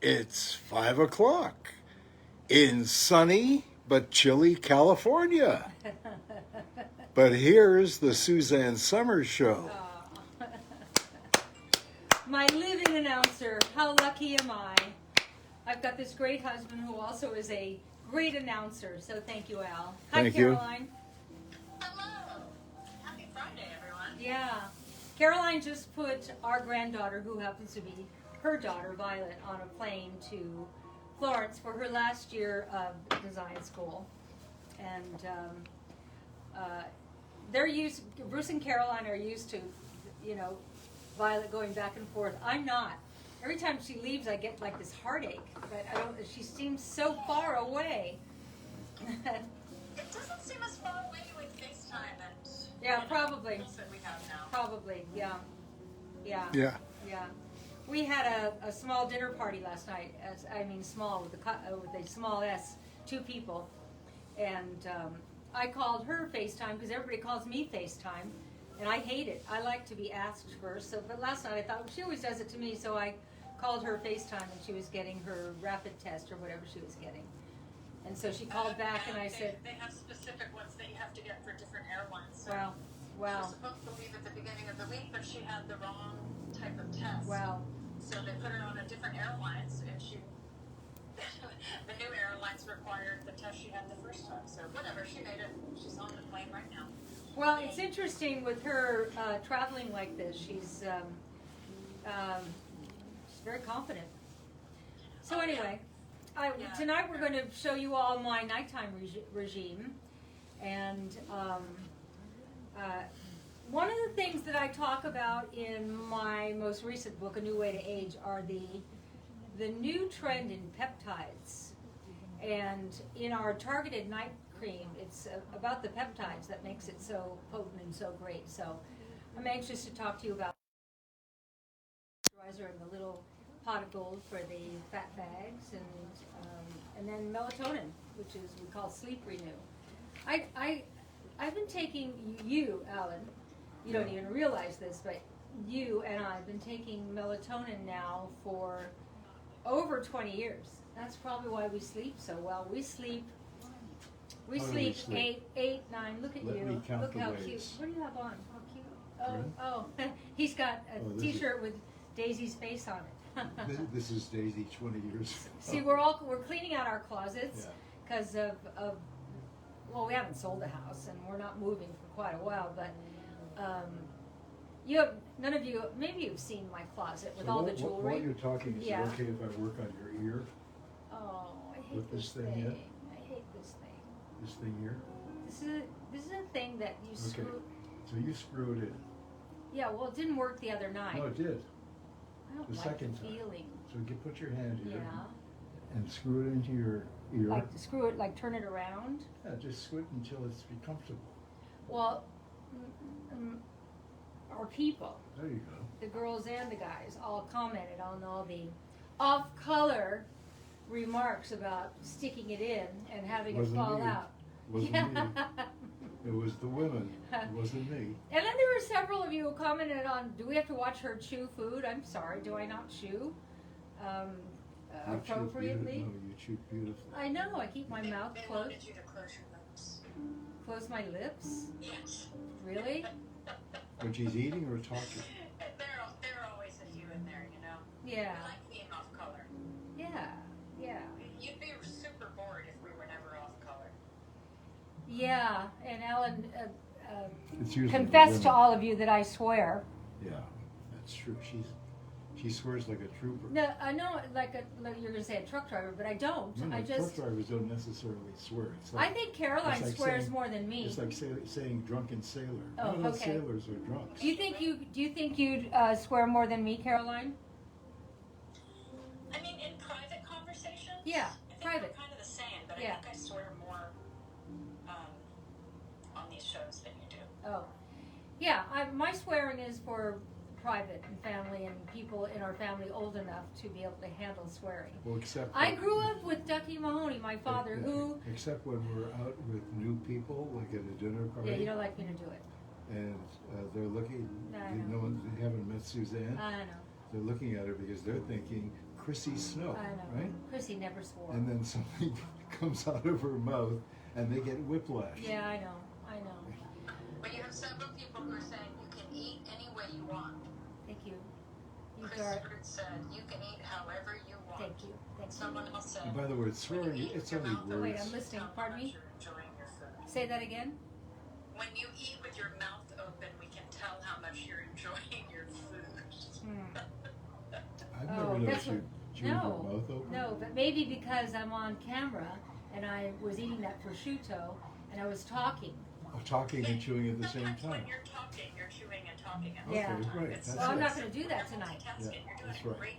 It's 5 o'clock in sunny but chilly California. But here's the Suzanne Summers Show. My living announcer, how lucky am I? I've got this great husband who also is a great announcer, so thank you, Al. Hi, Thank you. Caroline. Hello. Happy Friday, everyone. Yeah. Caroline just put our granddaughter, who happens to be her daughter, Violet, on a plane to Florence for her last year of design school. And they're used, Bruce and Caroline are used to, Violet going back and forth. I'm not. Every time she leaves, I get like this heartache. But she seems so far away. It doesn't seem as far away with FaceTime and Probably. that we have now. Probably, yeah. Yeah. We had a small dinner party last night. Small with a small S, 2 people, and I called her FaceTime because everybody calls me FaceTime, and I hate it. I like to be asked first. But last night I thought she always does it to me, so I called her FaceTime, and she was getting her rapid test or whatever she was getting, and so she called back, and I said, they have specific ones that you have to get for different airlines. So "Wow." She was supposed to leave at the beginning of the week, but she had the wrong type of test. Wow. So they put her on a different airlines, and the new airlines required the test she had the first time. So whatever, she made it. She's on the plane right now. Well, it's interesting with her traveling like this. She's very confident. So anyway, tonight we're going to show you all my nighttime regime. And one of the things that I talk about in my most recent book, A New Way to Age, are the new trend in peptides. And in our targeted night cream, it's about the peptides that makes it so potent and so great. So I'm anxious to talk to you about moisturizer and the little pot of gold for the fat bags, and then melatonin, which is we call sleep renew. I've been taking you, Alan. You don't even realize this, but you and I have been taking melatonin now for over 20 years. That's probably why we sleep so well. We sleep How do we sleep? eight, 9. Look at Let you. me count Look the how ways. cute. What do you have on? How cute. Pardon? Oh, he's got a Oh, this is- T-shirt with Daisy's face on it. This is Daisy 20 years. See, we're cleaning out our closets because of we haven't sold the house and we're not moving for quite a while, but none of you, maybe you've seen my closet with all the jewelry. While you're talking, is it okay if I work on your ear? Oh, I hate With this this thing. thing, I hate this thing. This thing here? This is a thing that you Okay. screw. So you screw it in. Yeah, well, it didn't work the other night. No, it did. I don't the like second the time. feeling. So you put your hand here Yeah. and screw it into your ear. Like screw it, like turn it around. Yeah, just screw it until it's comfortable. Well, our people, There you go. the girls and the guys, all commented on all the off-color remarks about sticking it in and having Wasn't it fall me. out. Wasn't me. It was the women. It wasn't me. And then there were several of you who commented on, do we have to watch her chew food? I'm sorry, do I not chew You chew appropriately? No, you chew beautifully. I know, I keep my mouth They closed. wanted you to close your lips. Close my lips? Yes. Really? When she's eating or talking. There are always a few in there, Yeah, We like being off color. yeah. You'd be super bored if we were never off color. Yeah, and Ellen It's usually the confessed to women. all of you that I swear. Yeah, that's true. She swears like a trooper. No, I know, like you're going to say a truck driver, but I don't. No, I just, truck drivers don't necessarily swear. It's I think Caroline it's like swears saying- more than me. It's like saying drunken sailor. Oh, None of okay. sailors are drunks. Do you think you'd swear more than me, Caroline? I mean, in private conversations, Yeah, I think private. we're kind of the same, but Yeah. I think I swear more on these shows than you do. Oh, yeah. My swearing is for private and family and people in our family old enough to be able to handle swearing. Well, except I when- grew up with Ducky Mahoney, my father, Yeah, who. Except when we're out with new people, like at a dinner party. Yeah, you don't like me to do it. And they're looking. I know. They haven't met Suzanne. I know. They're looking at her because they're thinking, Chrissy Snow, I know. right? Chrissy never swore. And then something comes out of her mouth, and they get whiplash. Yeah, I know. I know. But you have several people who are saying you can eat any way you want. Thank you. You Chris got. Fruit said you can eat however you want. Thank you. Thank you. Someone else said. And by the way, swearing, it's only Oh, wait, words. I'm listening. How Pardon much me? you're enjoying your food. Say that again. When you eat with your mouth open, we can tell how much you're enjoying your food. I've Oh, never that's noticed you chew your No, mouth open. no, but maybe because I'm on camera and I was eating that prosciutto and I was talking. Oh, talking and chewing at the same Sometimes time. when you're talking, you're chewing and talking at the Yeah. same time. Okay, right, It's- that's Well, I'm it. not going to do that tonight. Multitasking. Yeah, You're doing that's a right. great,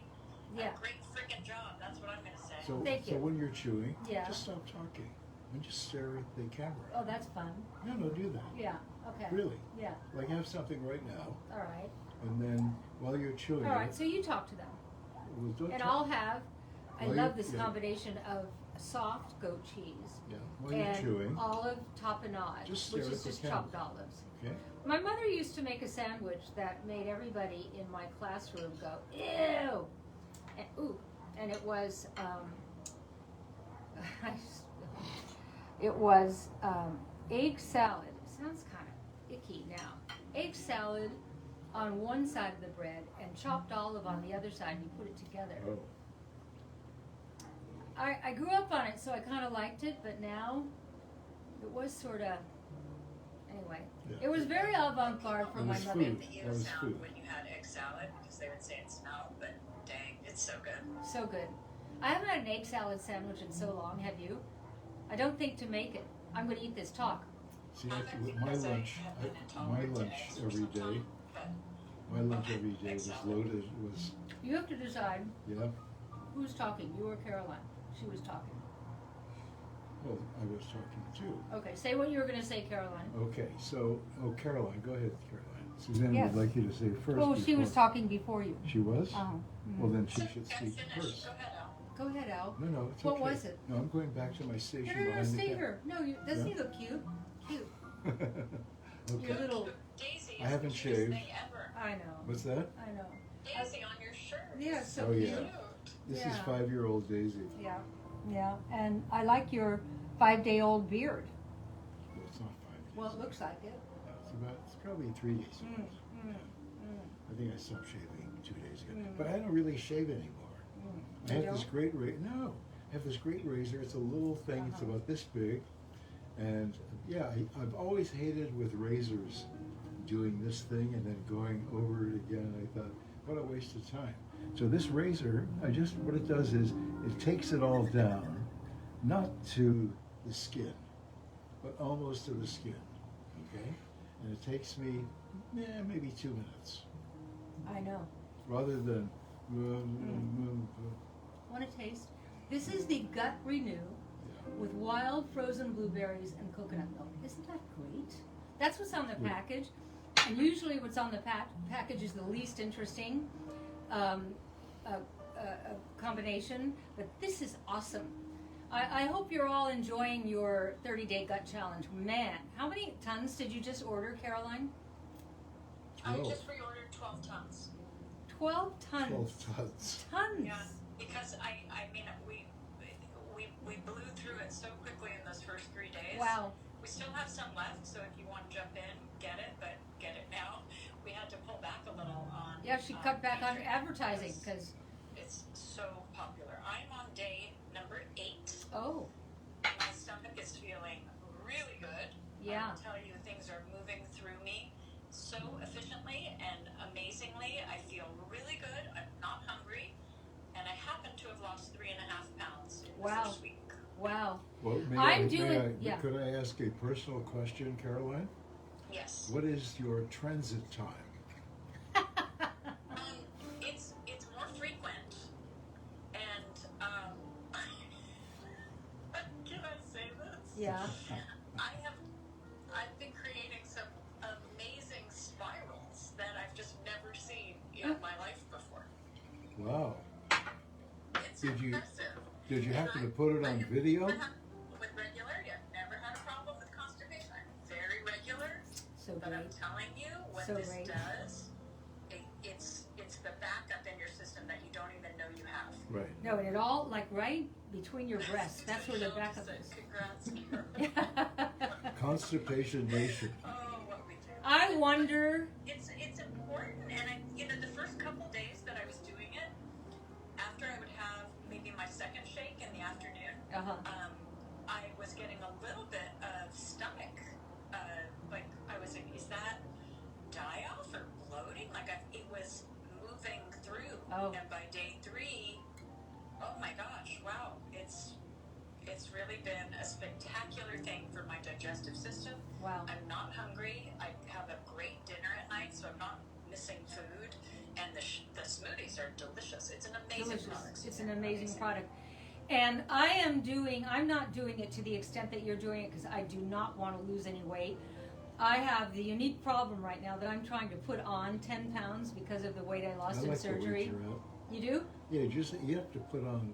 Yeah. a great freaking job. That's what I'm going to say. So, Thank so you. when you're chewing, Yeah. just stop talking and just stare at the camera. Oh, that's fun. No, do that. Yeah. Okay. Really. Yeah. Like have something right now, All right. and then while you're chewing All right. it, So you talk to them, well, don't and talk- I'll have. I Well, love you- this yeah. combination of soft goat cheese Yeah, while you're and chewing, olive tapenade, Just stare which at is the just camera. chopped olives. okay? My mother used to make a sandwich that made everybody in my classroom go, ew! And, ooh, and it was, egg salad. It sounds kind of icky now. Egg salad on one side of the bread and chopped olive on the other side, and you put it together. Oh, I grew up on it, so I kind of liked it, but now it was sort of, anyway. Yeah. It was very avant-garde for It my was mother. food. The ew That was sound food. when you had egg salad, because they would say it smelled, but dang, it's so good. So good. I haven't had an egg salad sandwich in so long, have you? I don't think to make it. I'm going to eat this talk. see, I like, think with my because I lunch, have been my intolerant to lunch eggs for every some day, time, but my lunch every day Egg was salad. loaded. Was You have to decide yeah. who's talking, you or Caroline. She was talking. Well, I was talking too. Okay, say what you were going to say, Caroline. Okay, so Caroline, go ahead, Caroline. Suzanne Yes. would like you to say first. Oh, she was before- talking before you. She was. Uh-huh. Well, then she So, should guys, speak finish. first. Go ahead, Al. Go ahead, Al. No, it's What okay. was it? No, I'm going back to my station No, behind the stay camera. here. No, you, doesn't Yeah. he look cute? Cute. Okay. Your little, Daisy I is haven't the cutest shaved. thing ever. I know. What's that? I know. Daisy on your shirt. Yeah, so Oh, cute. yeah. Cute. This is Yeah. 5-year-old Daisy. Yeah, yeah. And I like your 5-day-old beard. Well, it's not 5 days. Well, it looks like it. It's probably 3 days old. Mm. I think I stopped shaving 2 days ago. Mm. But I don't really shave anymore. I You have this don't? great razor. No, I have this great razor. It's a little thing. It's Uh-huh. about this big. And yeah, I've always hated with razors doing this thing and then going over it again. I thought, what a waste of time. So this razor, what it does is it takes it all down, not to the skin, but almost to the skin. Okay? And it takes me, maybe 2 minutes. I know. Rather than, Want to taste? This is the Gut Renew with wild frozen blueberries and coconut milk. Isn't that great? That's what's on the Yeah. package. And usually what's on the package is the least interesting combination. But this is awesome. I hope you're all enjoying your 30-day gut challenge. Man, how many tons did you just order, Caroline? I 12. just reordered 12 tons. 12 tons. 12 tons. Tons. Yeah, because I mean, we blew through it so quickly in those first 3 days. Wow. We still have some left, so if you want to jump in, get it, but get it now. We had to pull back a little on. Yeah, she cut back on Patreon advertising because because, it's so popular. I'm on day number 8. oh, My stomach is feeling really good. Yeah. I will tell you, things are moving through me so efficiently and amazingly. I feel really good. I'm not hungry, and I happen to have lost 3.5 pounds in Wow. the first week. wow. Well, I'm doing- yeah. Could I ask a personal question, Caroline? Yes. What is your transit time? It's more frequent, and can I say this? Yeah. I've been creating some amazing spirals that I've just never seen in my life before. Wow. It's Did you- impressive. Did you And happen to put it I on have video? never had- With regularity, I've never had a problem with constipation. I'm very regular, So but I'm great. telling you, what So this great. does, it's the backup in your system that you don't even know you have. Right. No, and it all, like, right between your breasts. That's where the backup is. Congrats, Carol. Constipation Nation. Oh, what we do. I wonder. It's important, and the first couple days that I was doing it, after I would have maybe my second shake in the afternoon, Uh-huh. I was getting a little bit of stomach, like I was like, is that die-off or bloating? Like it was moving through, Oh. and by day 3, oh my gosh, wow, it's really been a spectacular thing for my digestive system. Wow. I'm not hungry. I have a great dinner at night, so I'm not missing food. And the smoothies are delicious. It's an amazing product. It's an amazing product. And I'm not doing it to the extent that you're doing it because I do not want to lose any weight. I have the unique problem right now that I'm trying to put on 10 pounds because of the weight I lost I in like the weight surgery. you're at. You do? Yeah, you have to put on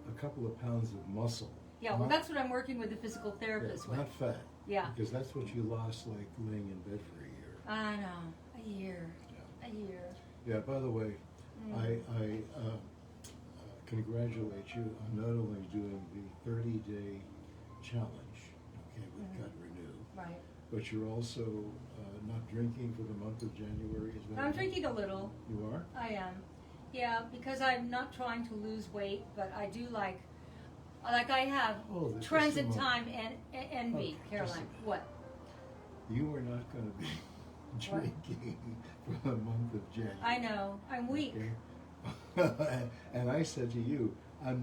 a couple of pounds of muscle. Yeah, well, Not- that's what I'm working with the physical yeah, therapist with. not fat. Yeah. Because that's what you lost, like laying in bed for a year. I know. A year. A year. Yeah. By the way, Mm. I congratulate you on not only doing the 30-day challenge, okay, with Gut Renew, Right. but you're also not drinking for the month of January. Is that I'm right? drinking a little. You are? I am. Yeah, because I'm not trying to lose weight, but I do like I have Oh, this is transit the time and envy, Oh, Caroline. just a- What? You are not going to be What? drinking for the month of January. I know. I'm weak. Okay? And I said to you, I am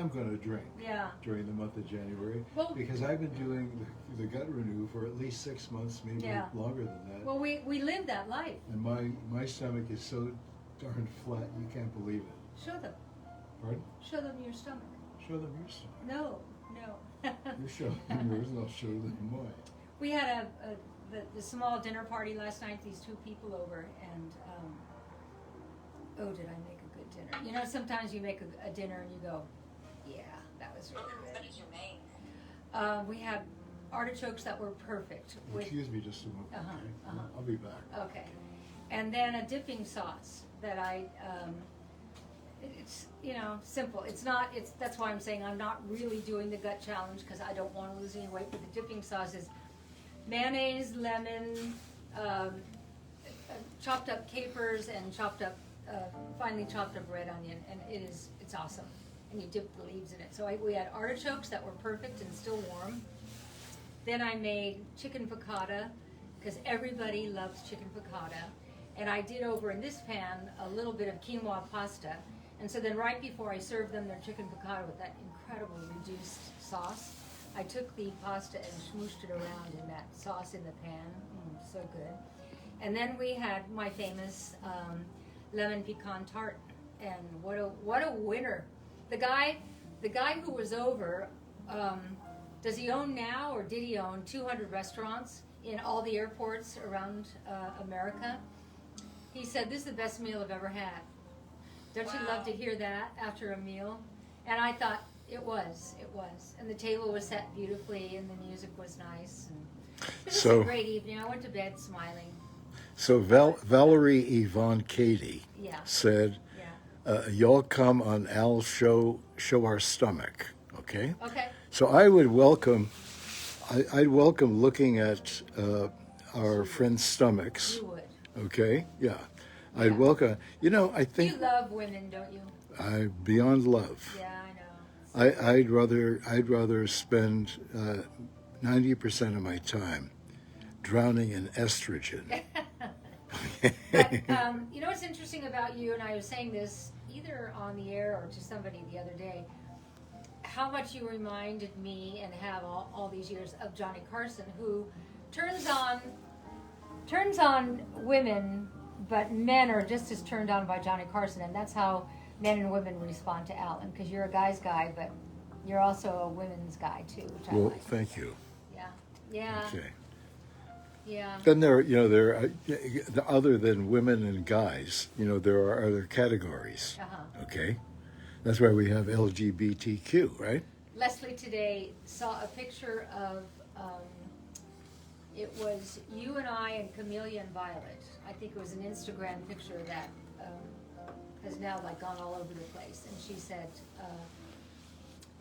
going to drink Yeah. during the month of January Well- because I've been doing the Gut Renew for at least 6 months, maybe Yeah. longer than that. Well, we live that life. And my stomach is so darn flat, you can't believe it. Show them. Pardon? Show them your stomach. Show them your stomach. No, no. You show them yours, and I'll show them mine. We had the small dinner party last night. These 2 people over, and oh, did I make a good dinner? You know, sometimes you make a dinner and you go, yeah, that was really What good. did you make? We had artichokes that were perfect. With, Excuse me just a moment, Uh-huh, okay? uh-huh. I'll be back. okay, and then a dipping sauce that it's simple. That's why I'm saying I'm not really doing the gut challenge because I don't want to lose any weight. But the dipping sauce is mayonnaise, lemon, chopped up capers, and finely chopped up red onion, and it's awesome. And you dip the leaves in it. So we had artichokes that were perfect and still warm. Then I made chicken piccata because everybody loves chicken piccata. And I did over in this pan a little bit of quinoa pasta. And so then right before I served them their chicken piccata with that incredible reduced sauce, I took the pasta and smooshed it around in that sauce in the pan. So good. And then we had my famous lemon pecan tart. And what a winner. The guy who was over, does he own now or did he own 200 restaurants in all the airports around America? He said, this is the best meal I've ever had. Don't you love to hear that after a meal? And I thought, it was. And the table was set beautifully and the music was nice. And it was a great evening. I went to bed smiling. So Valerie Yvonne Katie Yeah. said, Yeah. y'all come on Al's show our stomach, okay? Okay. So I would welcome, I'd welcome looking at our friends' stomachs, You would. okay? Yeah. Yeah. I'd welcome, I You think love women, don't you? I beyond love. Yeah, I know. I'd rather spend 90% of my time drowning in estrogen. But you know what's interesting about you, and I was saying this either on the air or to somebody the other day, how much you reminded me and have all these years of Johnny Carson, who turns on women, but men are just as turned on by Johnny Carson, and that's how men and women respond to Alan, because you're a guy's guy, but you're also a women's guy too, which I Well, like. thank you. Yeah, Okay. yeah. Then other than women and guys, there are other categories. Uh-huh. Okay, that's why we have LGBTQ, right? Leslie today saw a picture of, it was you and I and Camellia and Violet. I think it was an Instagram picture that has now like gone all over the place. And she said,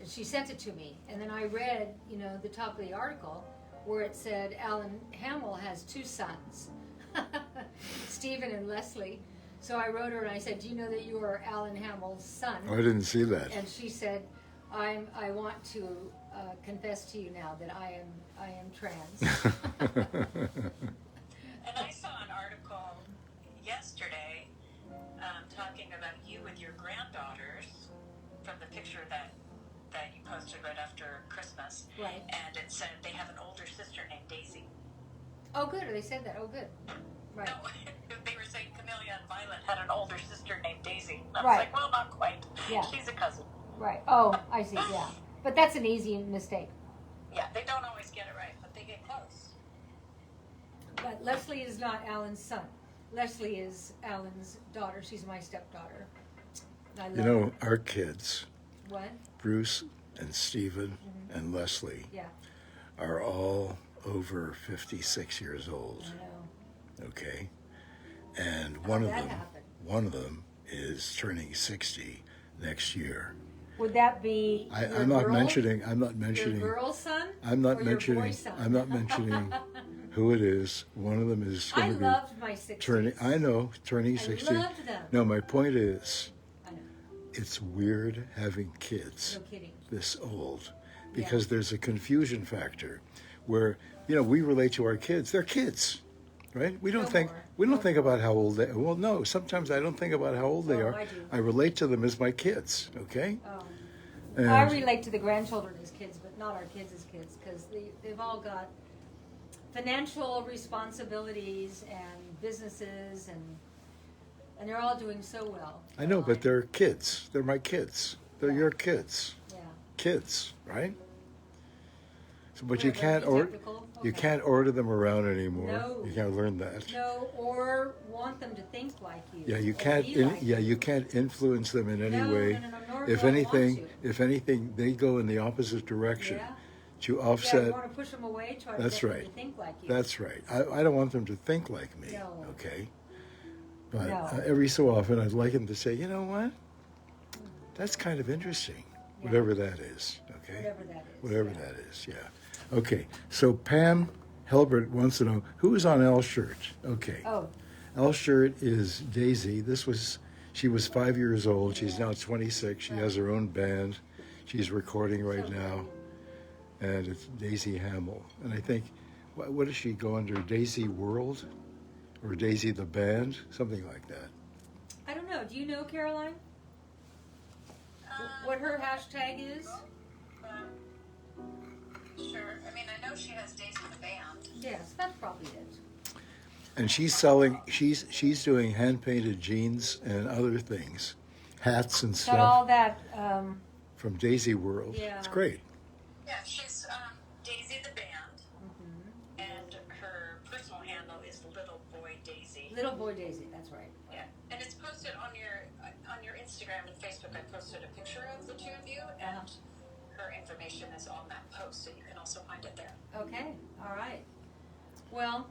she sent it to me, and then I read, you know, the top of the article where it said Alan Hamill has 2 sons, Stephen and Leslie. So I wrote her and I said, do you know that you are Alan Hamill's son? Oh, I didn't see that. And she said, I want to confess to you now that I am trans. And I saw an article yesterday talking about you with your granddaughters from the picture that you posted right after Christmas. Right. And it said they have an older sister named Daisy. Oh, good. They said that. Oh, good. Right. No, they were saying Camellia and Violet had an older sister named Daisy. I was Right. like, well, not quite. Yeah. She's a cousin. Right. Oh, I see. Yeah. But that's an easy mistake. Yeah, they don't always get it right, but they get close. But Leslie is not Alan's son. Leslie is Alan's daughter. She's my stepdaughter. I love You know, her. our kids, What? Bruce and Stephen and Leslie, Yeah. are all over 56 years old. I know. Okay, and How'd one of that them, happen? one of them is turning 60 next year. Would that be your I'm not girl? mentioning. I'm not Your mentioning. girl's son? I'm not or your boy mentioning. son? I'm not mentioning who it is. One of them is I going to be loved my 60s. turning. I know, turning I 60. loved them. No, my point is, I know. it's weird having kids No kidding. this old because there's a confusion factor where, you know, we relate to our kids. They're kids, right? We don't No think more. we don't No think about how old they. Well, no. Sometimes I don't think about how old they Oh, are. I do. I relate to them as my kids. Okay. Oh. And I relate to the grandchildren as kids, but not our kids as kids, because they've all got financial responsibilities and businesses, and they're all doing so well. I know, but they're kids. They're my kids. They're Yeah. your kids. Yeah. Kids, right? So, but We're you gonna can't be order. technical? You Okay. can't order them around anymore. No. You can't learn that. No, or want them to think like you. Yeah, you or can't. be like Yeah, you can't influence them in any No, way. no, nor If do I want anything, to. if anything, they go in the opposite direction Yeah. to Yeah, offset. you want to push them away, try to That's get them right. to think like you. That's right. I don't want them to think like me. No. Okay. But No. every so often, I'd like them to say, you know what? That's kind of interesting. Yeah. Whatever that is. Okay. Whatever that is. Whatever yeah. that is. Yeah. Okay. So Pam Helbert wants to know who is on L's shirt. Okay. Oh, L's shirt is Daisy. She was 5 years old. She's now 26. She has her own band. She's recording right now, and it's Daisy Hamill. And I think, what does she go under? Daisy World, or Daisy the Band, something like that. I don't know. Do you know, Caroline, what her hashtag is? Sure. I mean, I know she has Daisy the Band. Yes, that's probably it. And she's selling. She's doing hand painted jeans and other things, hats and Got stuff all that. from Daisy World. Yeah. It's great. Yeah, she's Daisy the Band, Mm-hmm. and her personal handle is Little Boy Daisy. Little Boy Daisy. That's right. Yeah, and it's posted on your Instagram and Facebook. I posted a picture of the two of you, and her information is on that post, so you can also find it there. Okay. All right. Well.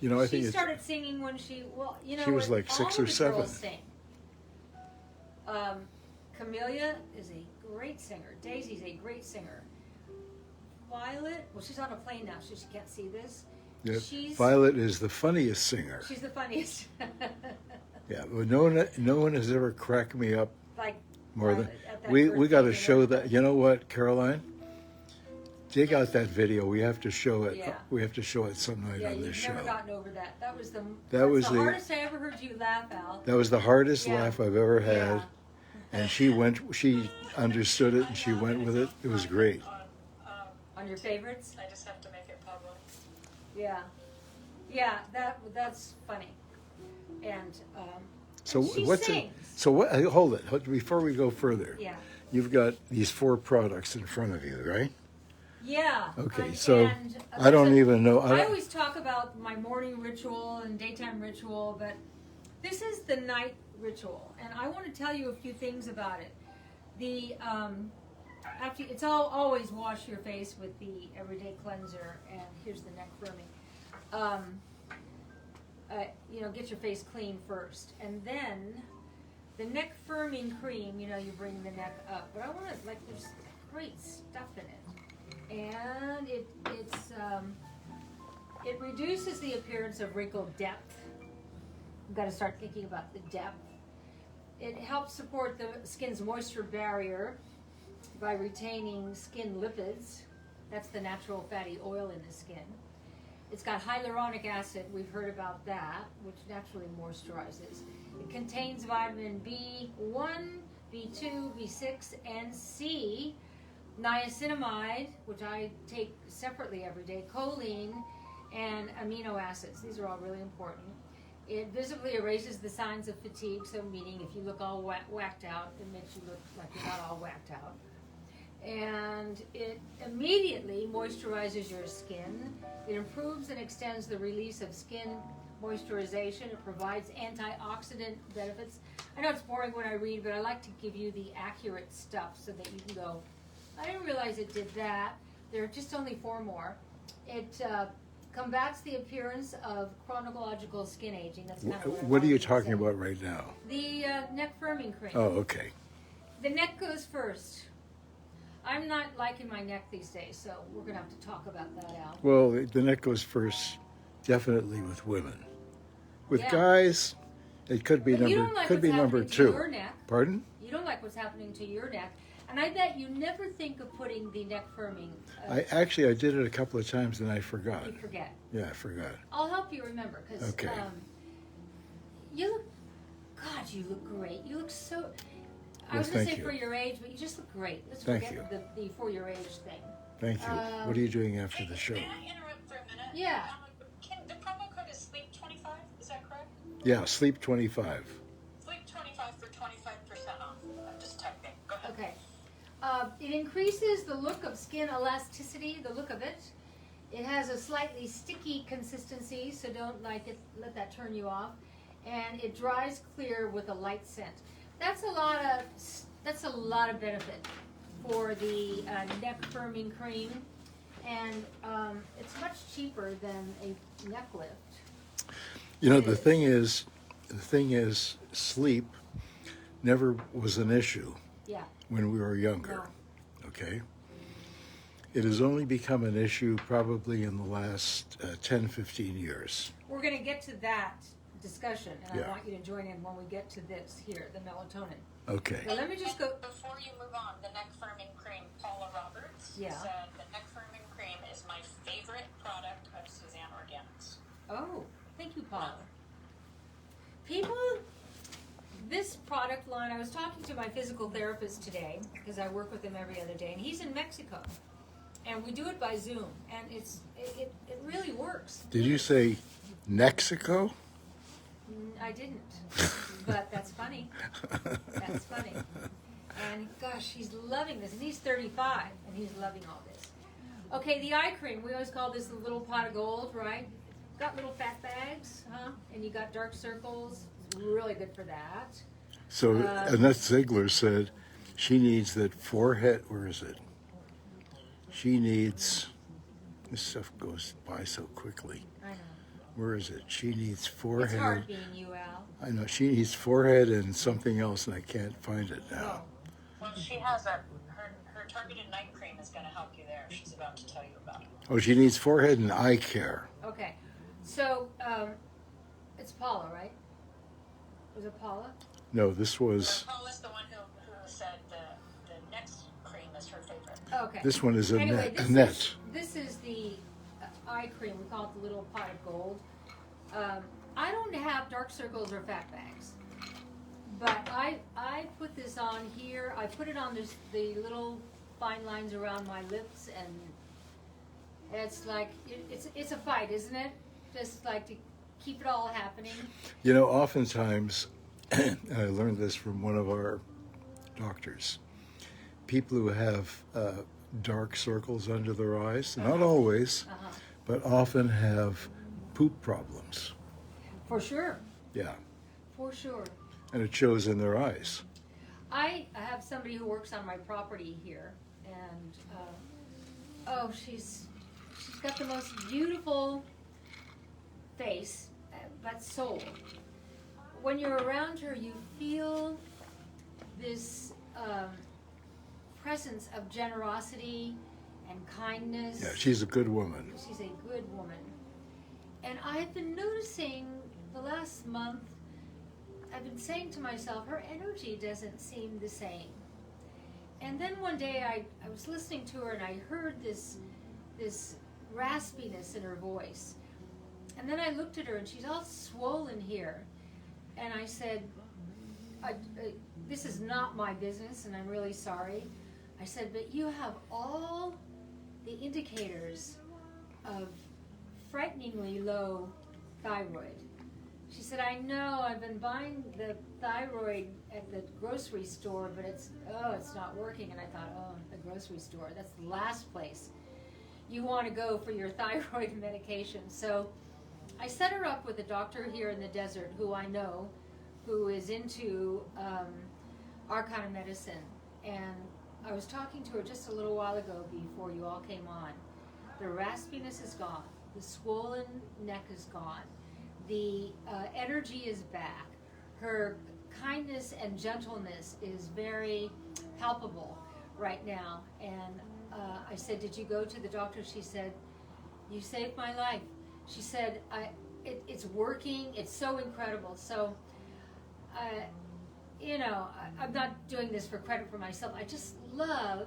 You know, I think she it's- started singing when she She was like all 6 of or the 7. girls sing. Camellia is a great singer. Daisy's a great singer. Violet, well, she's on a plane now, so she can't see this. Yeah. She's Violet is the funniest singer. she's the funniest. Yeah, but no one has ever cracked me up Like more than Violet at that we birthday got to dinner. show that. You know what, Caroline? Dig out that video. We have to show it. Yeah. We have to show it some night Yeah, on this you've show. never gotten over that. That was the That was the the- hardest I ever heard you laugh, Al. That was the hardest Yeah. laugh I've ever had, Yeah. and she understood it and she went with it. It was great. On your favorites? I just have to make it public. Yeah. Yeah, that's funny. And So she what's it? sings. So what? Hold it. Before we go further, Yeah. you've got these 4 products in front of you, right? Yeah. Okay, so and, I don't there's a- even know. I always talk about my morning ritual and daytime ritual, but this is the night ritual, and I want to tell you a few things about it. The after it's always wash your face with the Everyday Cleanser, and here's the neck firming. Get your face clean first, and then The neck firming cream, you know, you bring the neck up, but I want to, like, there's great stuff in it. And it reduces the appearance of wrinkled depth. You've got to start thinking about the depth. It helps support the skin's moisture barrier by retaining skin lipids. That's the natural fatty oil in the skin. It's got hyaluronic acid, we've heard about that, which naturally moisturizes. It contains vitamin B1, B2, B6, and C, niacinamide, which I take separately every day, choline, and amino acids. These are all really important. It visibly erases the signs of fatigue, so meaning if you look all whacked out, it makes you look like you're not all whacked out. And it immediately moisturizes your skin. It improves and extends the release of skin moisturization. It provides antioxidant benefits. I know it's boring when I read, but I like to give you the accurate stuff so that you can go, I didn't realize it did that. There are just only 4 more. It combats the appearance of chronological skin aging. That's kind of What are you talking about right now? The neck firming cream. Oh, okay. The neck goes first. I'm not liking my neck these days, so we're going to have to talk about that, Al. Well, the neck goes first, definitely with women. With Yeah. guys, it could be But you don't number like could what's be number happening to 2. your neck. Pardon? You don't like what's happening to your neck. And I bet you never think of putting the neck firming. I did it a couple of times and I forgot. You forget. Yeah, I forgot. I'll help you remember, because Okay. you look, God, you look great. You look so, I Yes, was going to thank say you. for your age, but you just look great. Let's Thank forget the for your age thing. Thank you. What are you doing after the show? May I interrupt for a minute? Yeah. The promo code is SLEEP25, is that correct? Yeah, sleep 25. SLEEP25 for 25% off. I'm just typing. Go ahead. Okay. It increases the look of skin elasticity, the look of it. It has a slightly sticky consistency, so don't let that turn you off. And it dries clear with a light scent. That's a lot of benefit for the neck firming cream, and it's much cheaper than a neck lift. You know, the thing is, sleep never was an issue Yeah. when we were younger. No. Okay? It has only become an issue probably in the last 10, 15 years. We're going to get to that discussion, and Yeah. I want you to join in when we get to this here, the melatonin. Okay. So let me just go. Before you move on, the neck firming cream, Paula Roberts Yeah. said the neck firming cream is my favorite product of Suzanne Organics. Oh, thank you, Paula. People, this product line, I was talking to my physical therapist today, because I work with him every other day, and he's in Mexico. And we do it by Zoom, and it really works. Did you say Mexico? I didn't, but that's funny. That's funny. And gosh, he's loving this, and he's 35, and he's loving all this. Okay, the eye cream, we always call this the little pot of gold, right? Got little fat bags, huh? And you got dark circles, really good for that. So Annette Ziegler said she needs that forehead. Where is it? She needs. This stuff goes by so quickly. I know. Where is it? She needs It's forehead. hard being you, Al. I know she needs forehead and something else, and I can't find it now. Well, she has her targeted night cream is going to help you there. She's about to tell you about it. Oh, she needs forehead and eye care. Okay, so it's Paula, right? Was it Paula? No, this was. Paula's the one who said the next cream is her favorite. Okay. This one is Anyway, Annette. this is the eye cream. We call it the little pot of gold. I don't have dark circles or fat bags, but I put this on here. I put it on the little fine lines around my lips, and it's like it's a fight, isn't it? Just like to keep it all happening. You know, oftentimes, and I learned this from one of our doctors, people who have dark circles under their eyes, not always, but often have poop problems. For sure. Yeah, For sure. and it shows in their eyes. I have somebody who works on my property here, and she's got the most beautiful face, but soul. When you're around her, you feel this presence of generosity and kindness. Yeah, she's a good woman. She's a good woman. And I've been noticing the last month, I've been saying to myself, her energy doesn't seem the same. And then one day I was listening to her and I heard this raspiness in her voice. And then I looked at her and she's all swollen here. And I said, this is not my business and I'm really sorry. I said, but you have all the indicators of frighteningly low thyroid. She said, I know, I've been buying the thyroid at the grocery store, but it's not working. And I thought, oh, the grocery store, that's the last place you want to go for your thyroid medication. So I set her up with a doctor here in the desert who I know, who is into our kind of medicine. And I was talking to her just a little while ago before you all came on. The raspiness is gone. The swollen neck is gone. The energy is back. Her kindness and gentleness is very palpable right now. And I said, did you go to the doctor? She said, you saved my life. She said, it's working. It's so incredible. So, I'm not doing this for credit for myself. I just love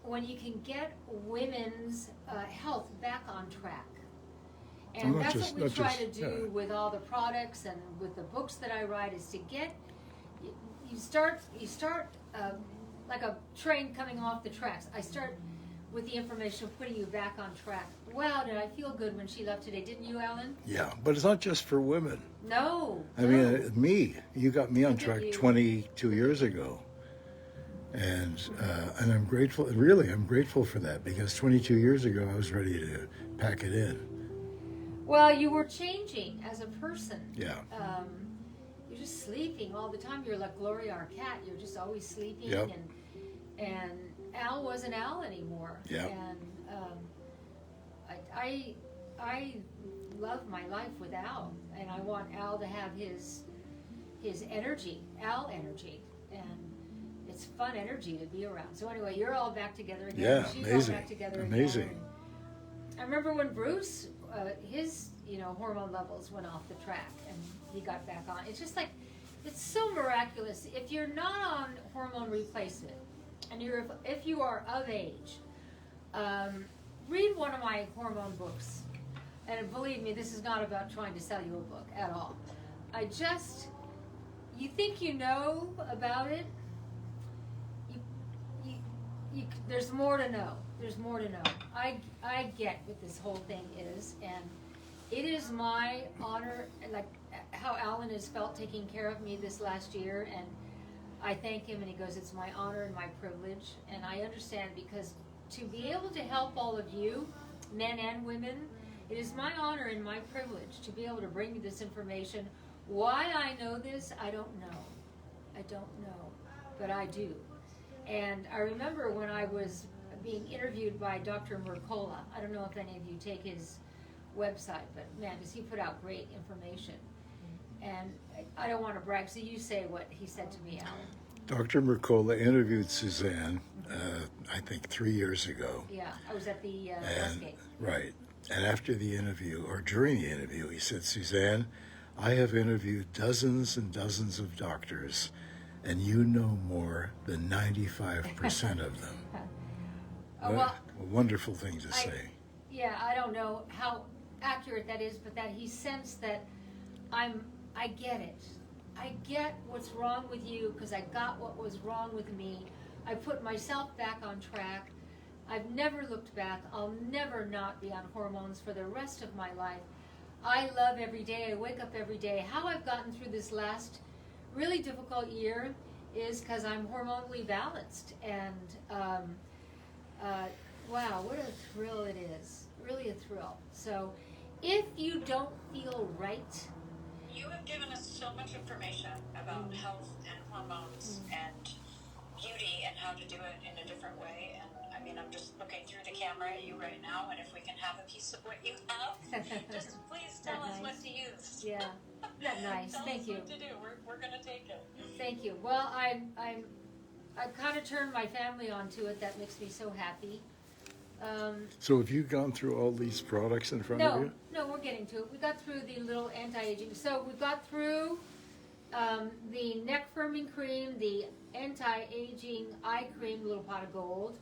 when you can get women's health back on track. And that's what we try to do with all the products and with the books that I write, is to get, you start like a train coming off the tracks. I start with the information of putting you back on track. Wow, did I feel good when she left today, didn't you, Alan? Yeah, but it's not just for women. No. I mean, you got me on track 22 years ago. And I'm grateful, really, I'm grateful for that, because 22 years ago I was ready to pack it in. Well, you were changing as a person. Yeah. You're just sleeping all the time. You're like Gloria, our cat. You're just always sleeping. Yep. And Al wasn't Al anymore. Yeah. And I love my life with Al, and I want Al to have his energy, Al energy, and it's fun energy to be around. So anyway, you're all back together again. Yeah, She's amazing. all back together Amazing. again. I remember when Bruce, his hormone levels went off the track and he got back on. It's just like, it's so miraculous. If you're not on hormone replacement, and if you are of age, read one of my hormone books. And believe me, this is not about trying to sell you a book at all. You think you know about it, there's more to know. There's more to know. I get what this whole thing is, and it is my honor, like how Alan has felt taking care of me this last year, and I thank him, and he goes, it's my honor and my privilege, and I understand, because to be able to help all of you, men and women, it is my honor and my privilege to be able to bring you this information. Why I know this, I don't know. I don't know, but I do. And I remember when I was being interviewed by Dr. Mercola. I don't know if any of you take his website, but man, does he put out great information. And I don't want to brag, so you say what he said to me, Alan. Dr. Mercola interviewed Suzanne, I think 3 years ago. Yeah, I was at the Westgate. Right. And after the interview, or during the interview, he said, Suzanne, I have interviewed dozens and dozens of doctors, and you know more than 95% of them. Well, a wonderful thing to say. Yeah, I don't know how accurate that is, but that he sensed that I get it. I get what's wrong with you, because I got what was wrong with me. I put myself back on track. I've never looked back. I'll never not be on hormones for the rest of my life. I love every day. I wake up every day. How I've gotten through this last really difficult year is because I'm hormonally balanced. And wow, what a thrill it is. Really a thrill. So if you don't feel right, you have given us so much information about health and hormones and beauty and how to do it in a different way. And I mean, I'm just looking through the camera at you right now, and if we can have a piece of what you have, just please tell us what to use. Yeah. Isn't that nice? Tell Thank us you. what to do. We're gonna take it. Thank you. Well, I've kind of turned my family onto it. That makes me so happy. So have you gone through all these products in front of No, you? no, we're getting to it. We got through the little anti-aging. So we got through the neck firming cream, the anti-aging eye cream, little pot of gold.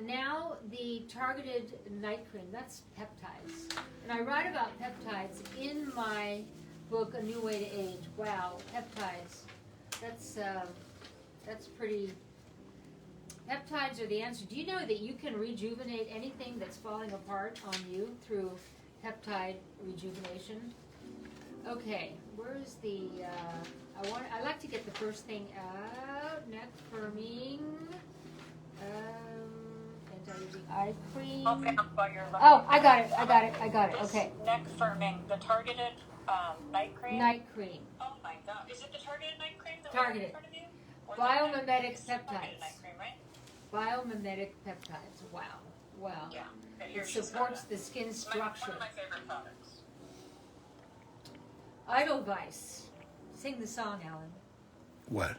Now the targeted night cream. That's peptides, and I write about peptides in my book, A New Way to Age. Wow, peptides. That's pretty. Peptides are the answer. Do you know that you can rejuvenate anything that's falling apart on you through peptide rejuvenation? Okay, where's the? I like to get the first thing out. Neck firming. Anti-aging eye cream. I'll found while you're looking. Oh, I got it. This Okay, neck firming, the targeted night cream. night cream. Oh my god. Is it the targeted night cream that Targeted. we have in front of you? Or the Biomimetic it's the targeted peptides. night cream, right? Biomimetic peptides. Wow. Yeah. Okay, here It she's got supports it. the skin It's structure. one of my favorite products. Edelweiss. Sing the song, Alan. What?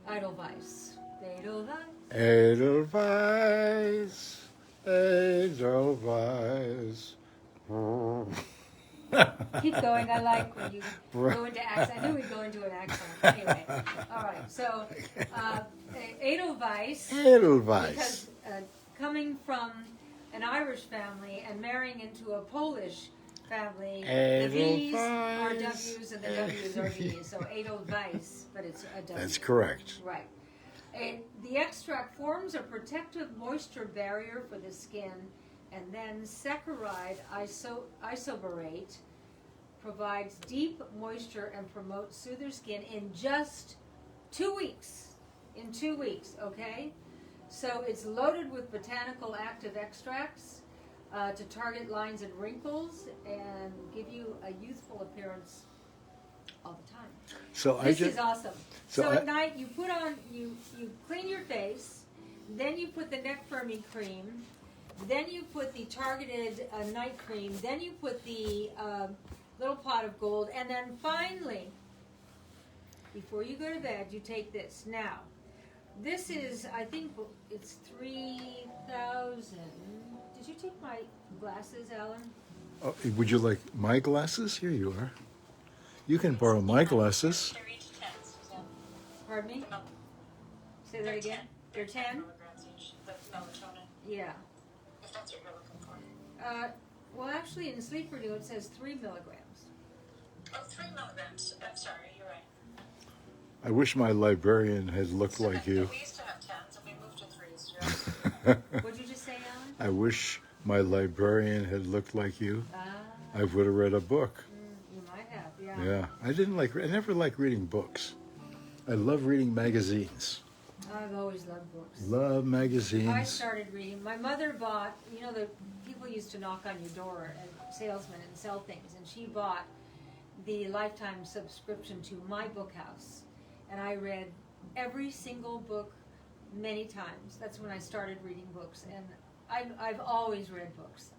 Edelweiss. Edelweiss. Edelweiss, Edelweiss. Keep going. I like when you go into accent. I knew we'd go into an accent. Anyway, all right. So, Edelweiss, Edelweiss. because coming from an Irish family and marrying into a Polish family, the V's are Edelweiss. W's and the W's are V's. So Edelweiss, but it's a W. That's correct. Right. The extract forms a protective moisture barrier for the skin, and then saccharide isoborate provides deep moisture and promotes soother skin in just 2 weeks. In 2 weeks, okay? So it's loaded with botanical active extracts to target lines and wrinkles and give you a youthful appearance all the time. So This is awesome. so So I- at night you put on, you clean your face, then you put the neck firming cream, then you put the targeted night cream, then you put the little pot of gold, and then finally, before you go to bed, you take this. Now, this is, I think it's 3,000. Did you take my glasses, Alan? Oh, would you like my glasses? Here you are. You can borrow my glasses. They're each 10, Suzanne. Pardon me? No, Say that they're again? 10. They're 10? milligrams each, the melatonin, Yeah. if that's what you're looking for. Well, actually, in Sleep Renew it says 3 milligrams. Oh, 3 milligrams. I'm sorry, you're right. I wish my librarian had looked So like then you. We used to have 10s and we moved to 3s. What'd you just say, Alan? I wish my librarian had looked like you. Ah, I would have read a book. you might have, yeah. Yeah, I never liked reading books. I love reading magazines. I've always loved books. Love I magazines. started reading. My mother bought, the people used to knock on your door and salesmen and sell things, and she bought the lifetime subscription to My Book House. And I read every single book many times. That's when I started reading books, and I've always read books.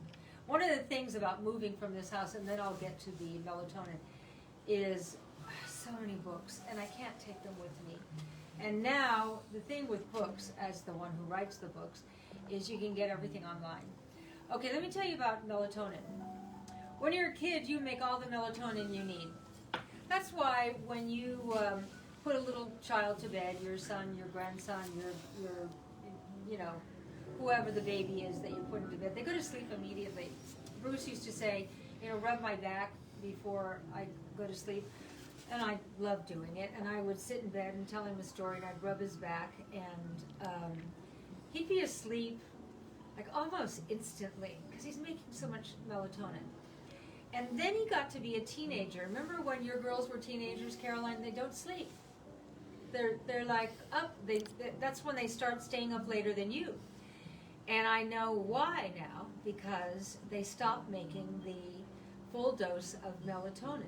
One of the things about moving from this house, and then I'll get to the melatonin, is so many books, and I can't take them with me. And now, the thing with books, as the one who writes the books, is you can get everything online. Okay, let me tell you about melatonin. When you're a kid, you make all the melatonin you need. That's why when you put a little child to bed, your son, your grandson, your whoever the baby is that you put into bed, they go to sleep immediately. Bruce used to say, rub my back before I go to sleep. And I loved doing it. And I would sit in bed and tell him a story, and I'd rub his back, and he'd be asleep like almost instantly because he's making so much melatonin. And then he got to be a teenager. Remember when your girls were teenagers, Caroline? They don't sleep. They're like up. That's when they start staying up later than you. And I know why now, because they stopped making the full dose of melatonin.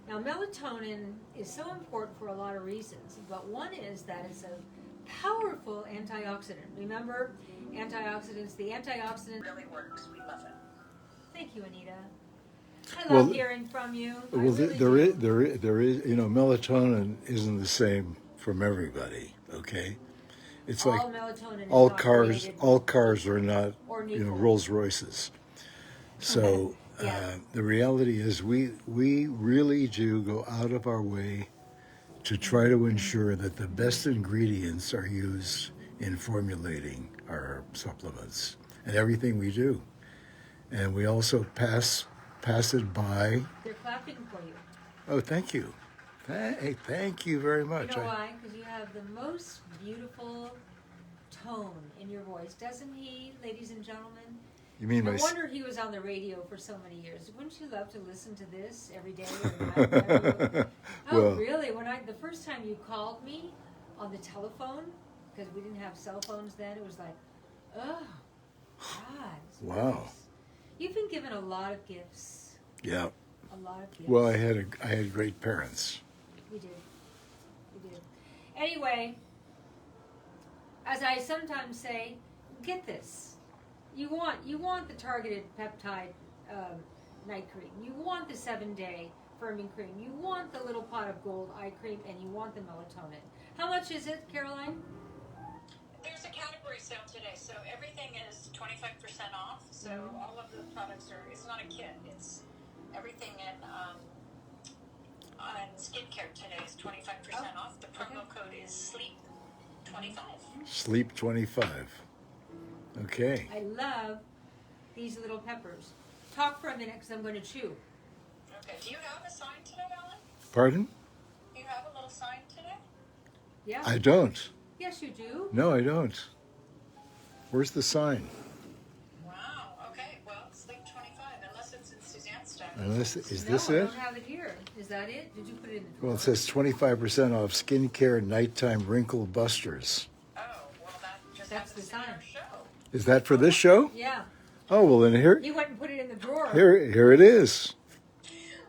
Now, melatonin is so important for a lot of reasons, but one is that it's a powerful antioxidant. Remember, antioxidants, the antioxidant. Really works. We love it. Thank you, Anita. I love Well, hearing from you. I Well, really there do. is, there is, there is, melatonin isn't the same from everybody. Okay, it's like All melatonin is not created. all cars are not, Or Nico. Rolls Royces. So Yeah. the reality is, we really do go out of our way to try to ensure that the best ingredients are used in formulating our supplements and everything we do, and we also pass it by. They're clapping for you. Oh, thank you. Hey, thank you very You much. know why? Because you have the most beautiful tone in your voice, doesn't he, ladies and gentlemen? You mean No my? wonder he was on the radio for so many years. Wouldn't you love to listen to this every day? Or night? Oh, Well- really? The first time you called me on the telephone, because we didn't have cell phones then, it was like, oh, God. it's Wow. nice. You've been given a lot of gifts. Yeah. A lot of gifts. Well, I had great parents. We did. We did. Anyway, as I sometimes say, get this. You want the targeted peptide night cream. You want the 7-day firming cream. You want the little pot of gold eye cream, and you want the melatonin. How much is it, Caroline? There's a category sale today, so everything is 25% off. So all of the products are, it's not a kit, it's everything on skincare today is 25% off. The promo code is SLEEP25. Sleep 25. Okay. I love these little peppers. Talk for a minute, because I'm going to chew. Okay, do you have a sign today, Alan? Pardon? Do you have a little sign today? Yeah. I don't. Yes, you do. No, I don't. Where's the sign? Wow, okay, well, SLEEP25, unless it's in Suzanne's stack. Is No, this I it? don't have it here. Is that it? Did you put it in the drawer? Well, it says 25% off skincare nighttime wrinkle busters. Oh, well, that just That's happens the to be sign. our show. Is that for this show? Yeah. Oh, well then here You went and put it in the drawer. here it is.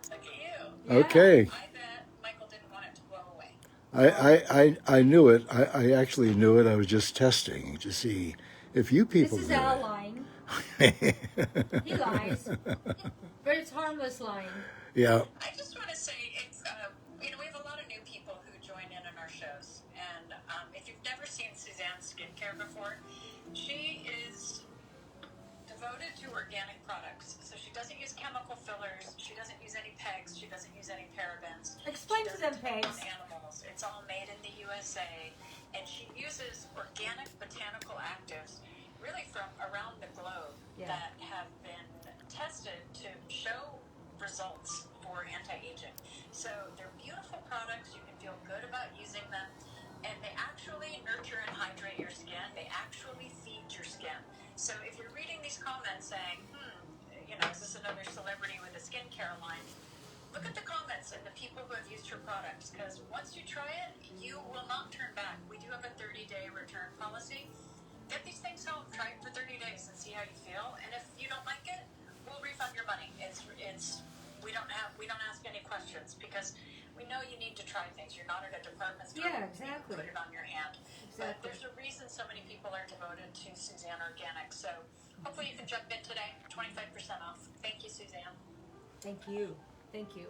Look at you. Yeah. Okay. I bet Michael didn't want it to blow away. I knew it. I actually knew it. I was just testing to see if you people This is knew Al it. lying. He lies. But it's harmless lying. Yeah. I just want to say, it's we have a lot of new people who join in our shows, and if you've never seen Suzanne's skincare before, she is devoted to organic products. So she doesn't use chemical fillers. She doesn't use any pegs. She doesn't use any parabens. Explain She to them, doesn't depend pegs. on animals. It's all made in the USA, and she uses organic botanical actives, really from around the globe, Yeah. that have been tested to show results for anti-aging. So they're beautiful products. You can feel good about using them, and they actually nurture and hydrate your skin. They actually feed your skin. So if you're reading these comments saying, is this another celebrity with a skincare line? Look at the comments and the people who have used your products, because once you try it, you will not turn back. We do have a 30-day return policy. Get these things home, try it for 30 days and see how you feel. And if you don't like it, we'll refund your money. We don't ask any questions, because we know you need to try things. You're not at a department store. Yeah, You need to exactly. Put it on your hand. But Exactly. there's a reason so many people are devoted to Suzanne Organic. So hopefully you can jump in today. 25% off. Thank you, Suzanne. Thank you. Thank you.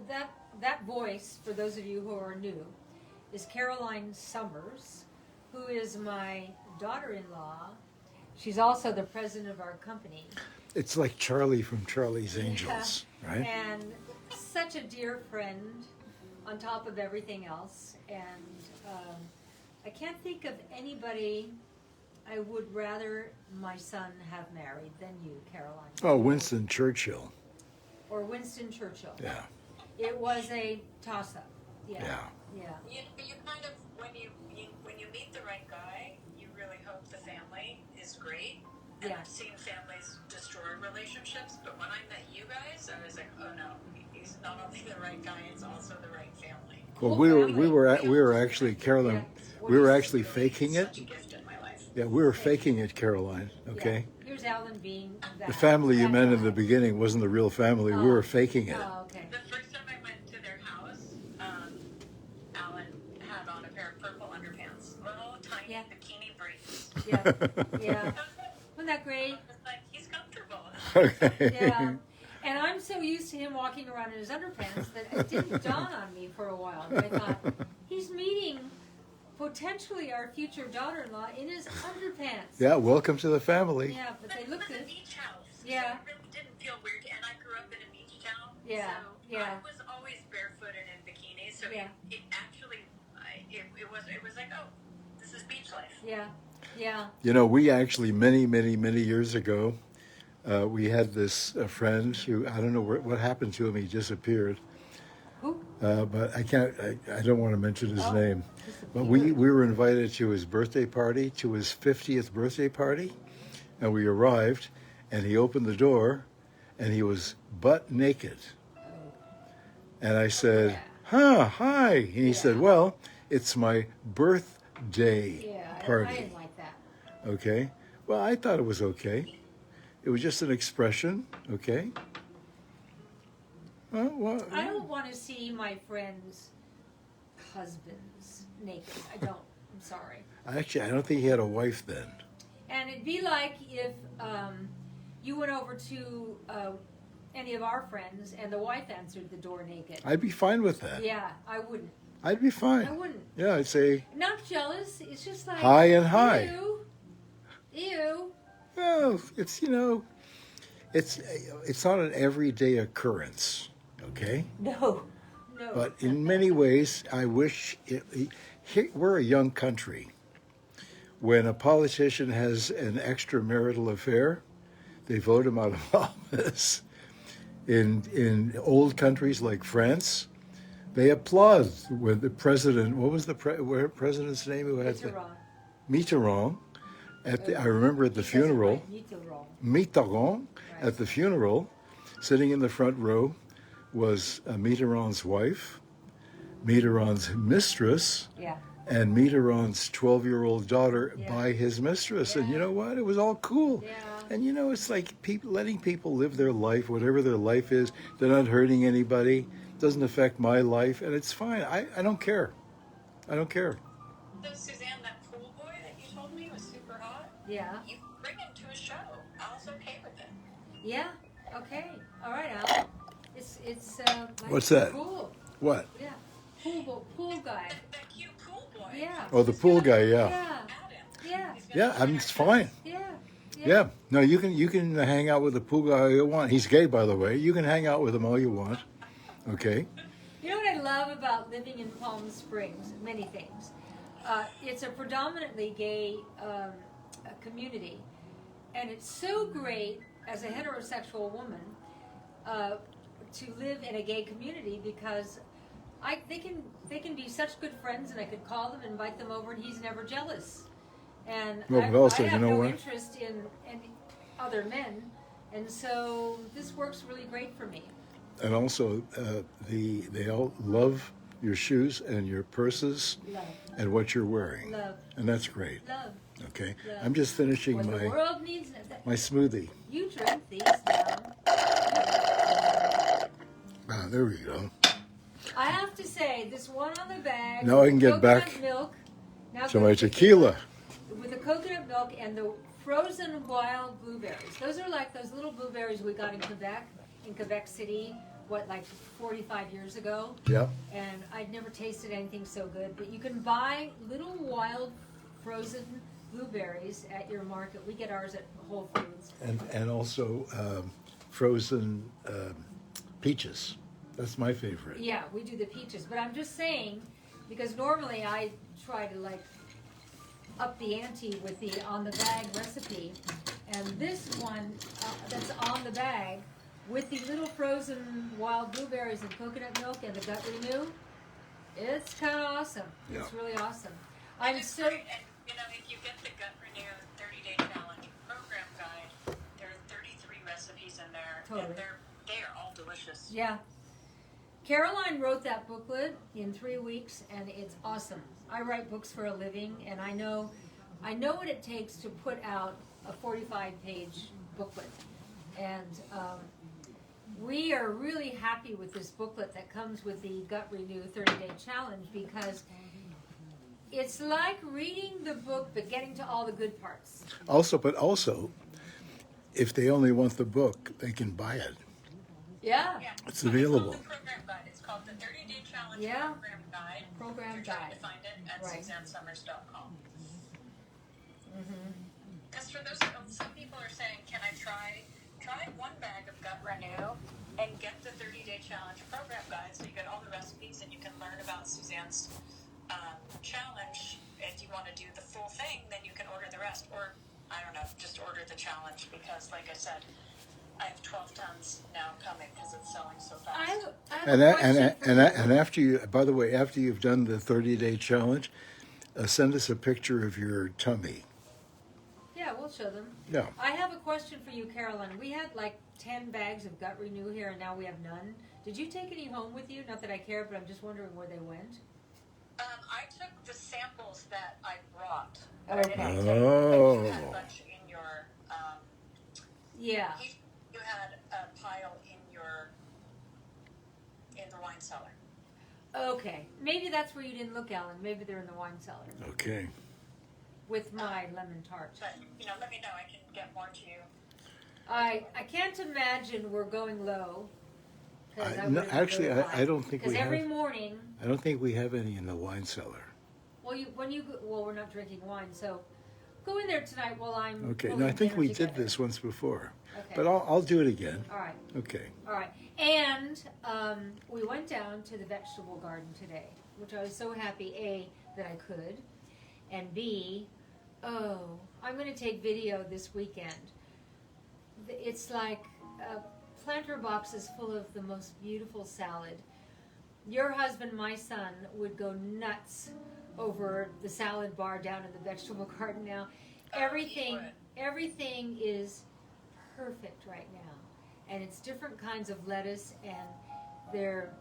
That voice, for those of you who are new, is Caroline Summers, who is my daughter-in-law. She's also the president of our company. It's like Charlie from Charlie's Angels, Yeah. right? And such a dear friend on top of everything else. And I can't think of anybody I would rather my son have married than you, Caroline. Oh, Winston Churchill. Or Winston Churchill. Yeah. It was a toss-up. Yeah. Yeah. Yeah. You kind of, when you meet the right guy, you really hope the family is great. And Yeah. I've seen families destroy relationships, but when I met you guys, I was like, oh no, he's not only the right guy, it's also the right family. Well, Whole we family. were actually, Caroline, Yeah. we were actually faking it. Such a gift in my life. Yeah, we were faking it, Caroline. Okay. Yeah. Here's Alan being that. The family you that met in guy. the beginning wasn't the real family. We were faking it. Oh, okay. The first time I went to their house, Alan had on a pair of purple underpants, little tiny Yeah. bikini briefs. Yeah. Yeah. Wasn't that great? I was like, he's comfortable. Okay. Yeah. And I'm so used to him walking around in his underpants that it didn't dawn on me for a while. And I thought, he's meeting potentially our future daughter-in-law in his underpants. Yeah, welcome to the family. Yeah, but they look It was a good. beach house. Yeah. So it really didn't feel weird. And I grew up in a beach town. Yeah, So yeah. I was always barefooted in bikinis. So Yeah. it actually, it was like, oh, this is beach life. Yeah, yeah. You know, we actually many years ago, we had this friend who I don't know what happened to him. He disappeared. Who? But I can't. I don't want to mention his Oh, name. But we were invited to his birthday party, to his 50th birthday party, and we arrived, and he opened the door, and he was butt naked. And I said, "Huh, hi." And he said, "Well, it's my birthday Yeah, I party." didn't like that. Okay. Well, I thought it was okay. It was just an expression. Okay. Well, I don't want to see my friends' husbands naked. I don't. I'm sorry. actually, I don't think he had a wife then. And it'd be like if you went over to any of our friends and the wife answered the door naked. I'd be fine with that. Yeah, I wouldn't. I'd be I fine. wouldn't. Yeah, I'd say, Not jealous. It's just like Hi and hi. Ew. Ew. well, it's, it's not an everyday occurrence. Okay. No. No. But in many ways, I wish we're a young country. When a politician has an extramarital affair, they vote him out of office. In old countries like France, they applaud when the president. What was the president's name? Who had It's wrong. Mitterrand. I remember at the funeral. Mitterrand at the funeral, sitting in the front row, was Mitterrand's wife, Mitterrand's mistress, Yeah. and Mitterrand's 12-year-old daughter Yeah. by his mistress. And you Yeah. know what? It was all cool. Yeah. And it's like letting people live their life, whatever their life is. They're not hurting anybody. Doesn't affect my life, and it's fine. I don't care. I don't care. So Suzanne, that pool boy that you told me was super hot. Yeah. You bring him to a show. Al's okay with it. Yeah. Okay. All right, Al. It's What's that? Cool. What? Yeah. Pool guy. That cute pool boy. Yeah. Oh, the pool guy. Yeah. Yeah. Add him. Yeah. He's gonna Yeah. I mean, it's fine. Yeah. Yeah. No, you can hang out with the pool guy all you want. He's gay, by the way. You can hang out with him all you want. Okay. You know what I love about living in Palm Springs? Many things. It's a predominantly gay community, and it's so great as a heterosexual woman to live in a gay community because they can be such good friends, and I could call them, invite them over, and he's never jealous. And Well, but also, I have you know no what? interest in other men, and so this works really great for me. And also, they all love your shoes and your purses Love, and what you're wearing, love, and that's great. love. Okay. Love. I'm just finishing What the my world needs. my smoothie. You drink these down. Ah, there we go. I have to say, this one on the bag. Now I can with get coconut back milk. Now to go my to tequila. with the coconut milk and the frozen wild blueberries. Those are like those little blueberries we got in Quebec City, like 45 years ago. Yeah. And I'd never tasted anything so good. But you can buy little wild frozen blueberries at your market. We get ours at Whole Foods. And also frozen peaches. That's my favorite. Yeah, we do the peaches. But I'm just saying, because normally I try to up the ante with the on the bag recipe, and this one that's on the bag with the little frozen wild blueberries and coconut milk and the gut renew, it's kind of awesome. Yeah. It's really awesome. And I'm it's so great. And if you get the Gut Renew 30-day challenge program guide, there are 33 recipes in there, Totally. and they are all delicious. yeah. Caroline wrote that booklet in 3 weeks, and it's awesome. I write books for a living, and I know what it takes to put out a 45-page booklet. And we are really happy with this booklet that comes with the Gut Renew 30-day challenge because it's like reading the book but getting to all the good parts. Also, if they only want the book, they can buy it. Yeah. Yeah. It's Called available. the program guide. It's called the 30-Day Challenge Yeah. Program Guide. Program You're trying guide. to find it at Right. SuzanneSummers.com. Mm-hmm. Because for those, some people are saying, can I try one bag of Gut Renew and get the 30-Day Challenge Program Guide, so you get all the recipes and you can learn about Suzanne's challenge. If you want to do the full thing, then you can order the rest. Or, I don't know, just order the challenge, because like I said, I have 12 tons now coming because it's selling so fast. I have And a that, question for and you. after you, by the way, after you've done the 30-day challenge, send us a picture of your tummy. Yeah, we'll show them. Yeah. I have a question for you, Carolyn. We had like 10 bags of Gut Renew here, and now we have none. Did you take any home with you? Not that I care, but I'm just wondering where they went. I took the samples that I brought. Okay. I didn't take, Oh. like, you had a bunch in your, Yeah. you had a pile in the wine cellar. Okay. Maybe that's where you didn't look, Alan. Maybe they're in the wine cellar Okay. with my lemon tart. But, let me know. I can get more to you. I can't imagine we're going low. 'Cause No, would've actually, been high. I don't think we Because every have. morning, I don't think we have any in the wine cellar. well, we're not drinking wine, so go in there tonight while I'm. Okay. pulling No, I think dinner we did together. this once before, Okay. but I'll do it again. All right. Okay. All right. And we went down to the vegetable garden today, which I was so happy, A, that I could, and B, I'm going to take video this weekend. It's like planter boxes full of the most beautiful salad. Your husband, my son, would go nuts over the salad bar down in the vegetable garden now. He would. Everything is perfect right now. And it's different kinds of lettuce, and they're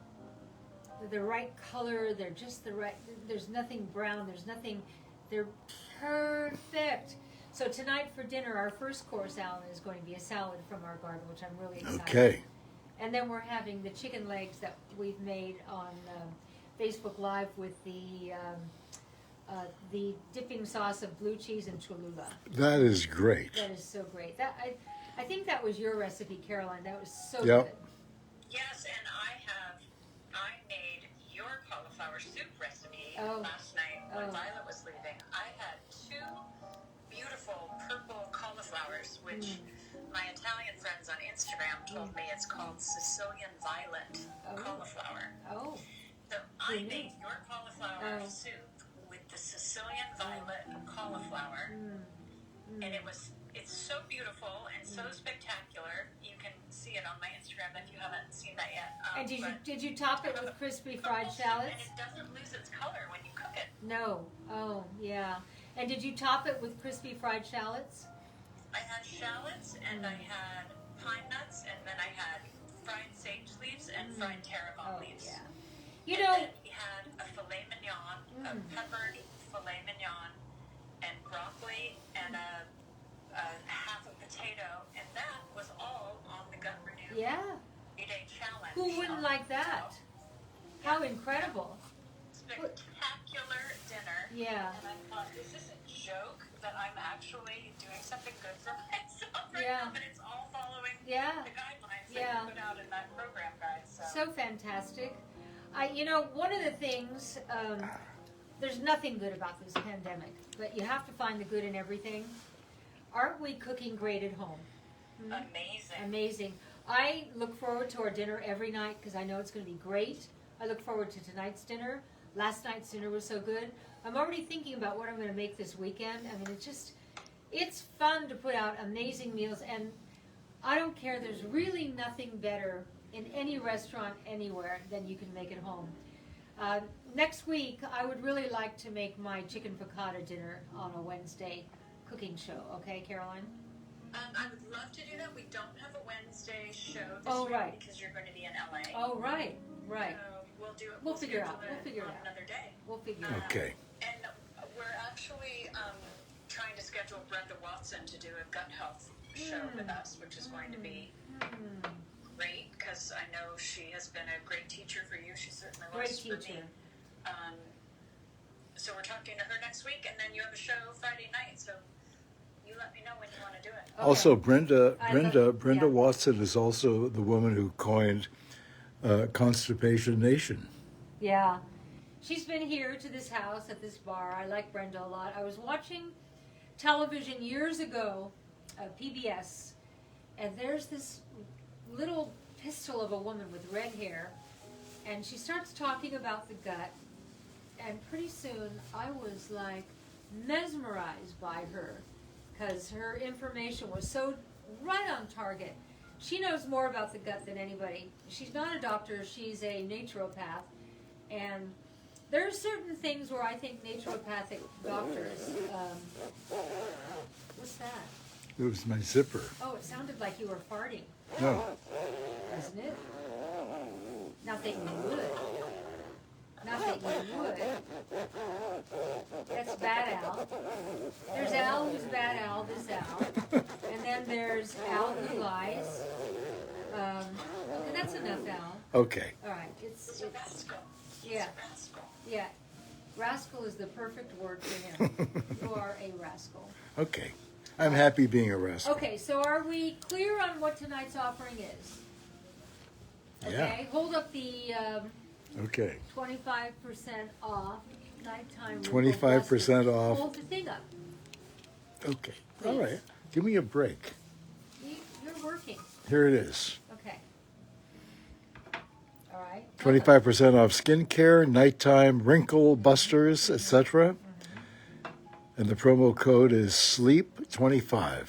the right color. They're just the right. There's nothing brown. There's nothing. They're perfect. So tonight for dinner, our first course, Alan, is going to be a salad from our garden, which I'm really excited. Okay. And then we're having the chicken legs that we've made on Facebook Live with the dipping sauce of blue cheese and Cholula. That is great. That is so great. That I think that was your recipe, Caroline. That was so Yep. good. Yes, and I made your cauliflower soup recipe last night when Violet was leaving. I had 2 beautiful purple cauliflowers, which my Italian friends on Instagram told me it's called Sicilian violet cauliflower. Oh. So I made your cauliflower soup with the Sicilian violet cauliflower, and it's so beautiful and so spectacular. You can see it on my Instagram if you haven't seen that yet. And did you top it with crispy fried And shallots? it doesn't lose its color when you cook it. No. Oh, yeah. And did you top it with crispy fried shallots? I had shallots, and I had pine nuts, and then I had fried sage leaves and fried tarragon leaves. Yeah. And then we had a filet mignon, a peppered filet mignon, and broccoli, and a half a potato, and that was all on the Gut Renew Yeah. 3-day challenge. Who wouldn't like that? How incredible. Spectacular dinner. Yeah. And I thought, is this a joke that I'm actually doing something good for myself right Yeah. now? But it's all following Yeah. the guidelines that Yeah. you put out in that program guide. So fantastic. One of the things, there's nothing good about this pandemic, but you have to find the good in everything. Aren't we cooking great at home? Amazing. Amazing. I look forward to our dinner every night because I know it's going to be great. I look forward to tonight's dinner. Last night's dinner was so good. I'm already thinking about what I'm going to make this weekend. I mean, it's fun to put out amazing meals, and I don't care. There's really nothing better in any restaurant anywhere than you can make at home. Next week, I would really like to make my chicken piccata dinner on a Wednesday cooking show. Okay, Caroline? I would love to do that. We don't have a Wednesday show this Oh, week right. because you're going to be in LA. Oh, right, right. So we'll do it. We'll figure it out. schedule We'll figure it on out. another day. We'll figure it out. Okay. And we're actually trying to schedule Brenda Watson to do a gut health show with us, which is going to be great because I know she has been a great teacher for you. She certainly was Great for teacher. me. So we're talking to her next week, and then you have a show Friday night. So you you let me know when you want to do it. Okay. Also, Brenda yeah. Watson is also the woman who coined Constipation Nation. Yeah. She's been here to this house at this bar. I like Brenda a lot. I was watching television years ago, PBS, and there's this little pistol of a woman with red hair, and she starts talking about the gut, and pretty soon I was like mesmerized by her because her information was so right on target. She knows more about the gut than anybody. She's not a doctor, she's a naturopath, and there are certain things where I think naturopathic doctors, what's that? It was my zipper. Oh, it sounded like you were farting, No. doesn't it? Not that you would. Not that you would. That's Bad Al. There's Al who's Bad Al, this Al. And then there's Al who lies. Okay, that's enough, Al. Okay. All right, it's a rascal. yeah. It's a rascal. Yeah, rascal is the perfect word for him. You are a rascal. Okay. I'm happy being a rascal. Okay, so are we clear on what tonight's offering is? Okay, Yeah. hold up the Okay. 25% off nighttime. 25% off. Hold the thing up. Okay. All right. Give me a break. You're working. Here it is. Okay. All right. 25% off skincare, nighttime, wrinkle busters, etc. And the promo code is SLEEP25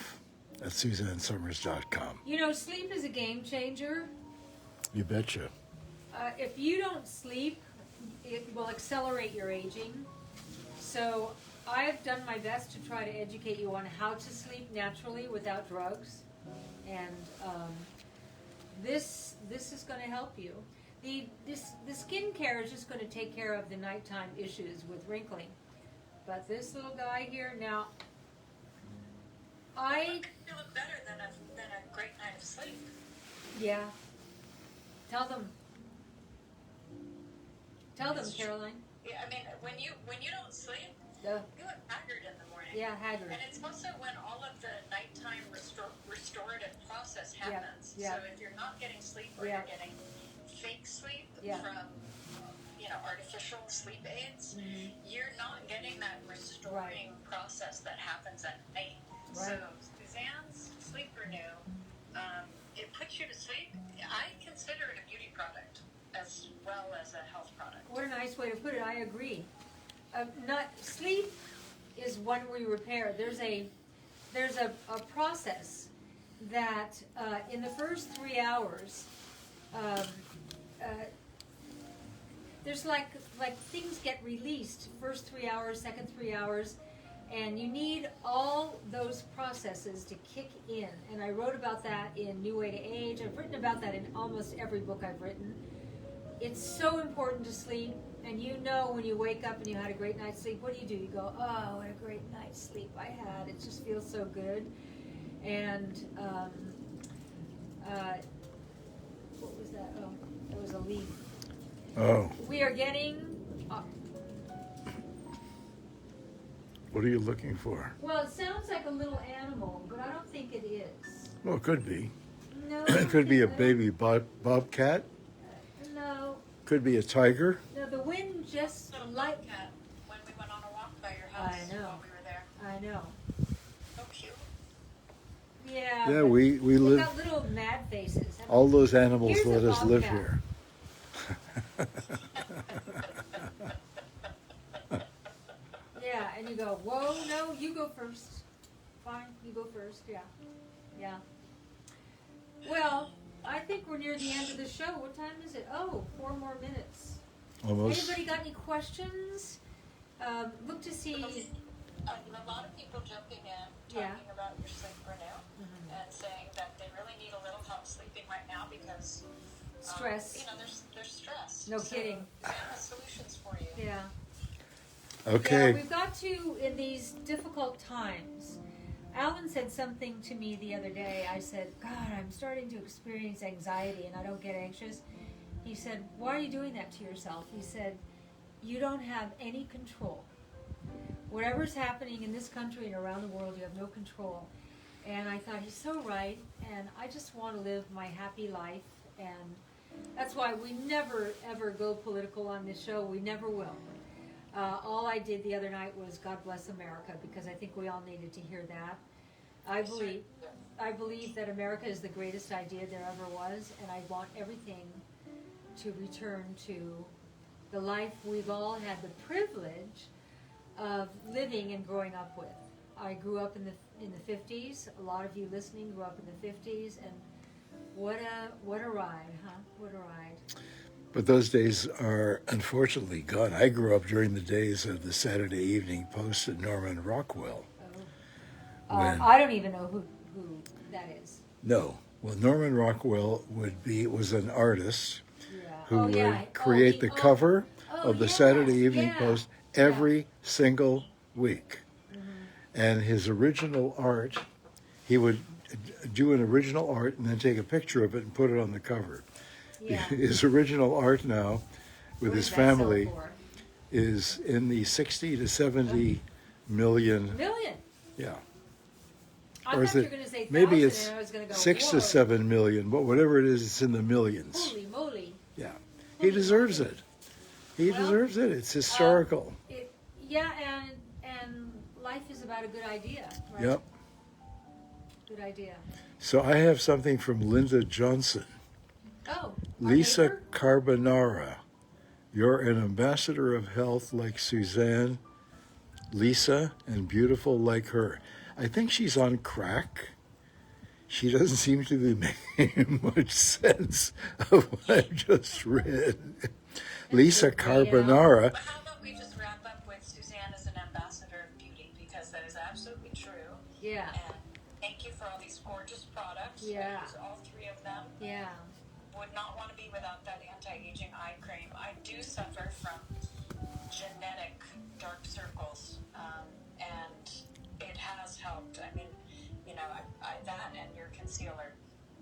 at SuzanneSummers.com. You know, sleep is a game changer. You betcha. If you don't sleep, it will accelerate your aging. So I've done my best to try to educate you on how to sleep naturally without drugs. And this is going to help you. The skincare is just going to take care of the nighttime issues with wrinkling. But this little guy here, now, You look better than a great night of sleep. yeah, tell them, Caroline. Yeah, I mean, when you don't sleep, Uh, you look haggard in the morning. yeah, Haggard. And it's also when all of the nighttime restorative process happens. yeah. So if you're not getting sleep or Yeah. you're getting fake sleep Yeah. from artificial sleep aids, Mhm. you're not getting that restoring process that happens at night. Right. So Suzanne's Sleep Renew, it puts you to sleep. I consider it a beauty product as well as a health product. What a nice way to put it. I agree. Sleep is one we repair. There's a process that in the first 3 hours, there's like things get released first 3 hours, second 3 hours, and you need all those processes to kick in. And I wrote about that in New Way to Age. I've written about that in almost every book I've written. It's so important to sleep, and you know when you wake up and you had a great night's sleep, what do? You go, oh, what a great night's sleep I had. It just feels so good. And what was that? Oh, that was a leaf. Oh, We are getting, what are you looking for? well, it sounds like a little animal, but I don't think it is. Well, it could be. No. It could be a no, baby bobcat. No. Could be a tiger. No, the wind just Little light. bobcat when we went on a walk by your house I know. while we were there. I know. So cute. Yeah. Yeah, but we they live. got little mad faces. All those animals Here's a let us live bobcat. here. Yeah, and you go, whoa, no, you go first. Fine, you go first, yeah. Yeah. Well, I think we're near the end of the show. What time is it? Oh, 4 more minutes. Almost. Anybody got any questions? Look to see. A lot of people jumping in, Yeah. talking about your Sleep Renew, and saying that they really need a little help sleeping right now because Stress. There's stress. No So kidding. Suzanne has solutions for you. Yeah. Okay. Yeah, we've got to, in these difficult times. Alan said something to me the other day. I said, God, I'm starting to experience anxiety and I don't get anxious. He said, why are you doing that to yourself? He said, you don't have any control. whatever's happening in this country and around the world, you have no control. And I thought, he's so right, and I just want to live my happy life, and that's why we never, ever go political on this show. We never will. All I did the other night was God Bless America, because I think we all needed to hear that. I believe that America is the greatest idea there ever was, and I want everything to return to the life we've all had the privilege of living and growing up with. I grew up in the 50s. A lot of you listening grew up in the 50s, and what a ride, huh? What a ride. But those days are unfortunately gone. I grew up during the days of the Saturday Evening Post and Norman Rockwell. Oh. When- I don't even know who that is. No. Well, Norman Rockwell was an artist Yeah. who Oh, would yeah. create the cover Oh, of the yes, Saturday Evening yeah. Post every single week. And his original art, he would do an original art and then take a picture of it and put it on the cover. Yeah. His original art now, with What his does that sell family, for? is in the 60 to 70 million. Million. Yeah. I Or thought is you it? were going to say Maybe 1,000, it's and I was going to go 6 to whoa. 7 million, but whatever it is, it's in the millions. Holy moly! Yeah. He deserves it. He Well, deserves it. It's historical. Yeah, and life is about a good idea, right? Yep. Good idea. So I have something from Linda Johnson. Oh, our Lisa neighbor? Carbonara, you're an ambassador of health like Suzanne, Lisa, and beautiful like her. I think she's on crack. She doesn't seem to be making much sense of what I've just read. Lisa Carbonara, But how about we just wrap up with Suzanne as an ambassador of beauty, because that is absolutely true. Yeah, And thank you for all these gorgeous products. Yeah. I use all 3 of them. yeah. Would not want to be without that anti-aging eye cream. I do suffer from genetic dark circles, and it has helped. I mean, you know, I that and your concealer.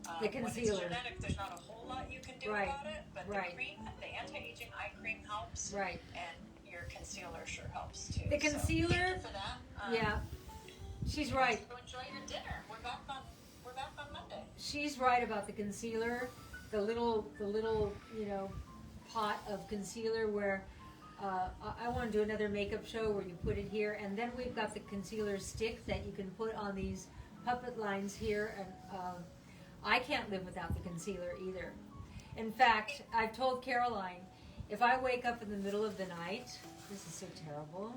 The When it's concealer. genetic, there's not a whole lot you can do Right, about it, but right. the cream, the anti-aging eye cream helps, Right. and your concealer sure helps too. The So, concealer, thank you for that. Yeah, she's right. So enjoy your dinner. We're back on Monday. She's right about the concealer. The little pot of concealer where I want to do another makeup show where you put it here, and then we've got the concealer stick that you can put on these puppet lines here, and I can't live without the concealer either. In fact, I've told Caroline, if I wake up in the middle of the night, this is so terrible,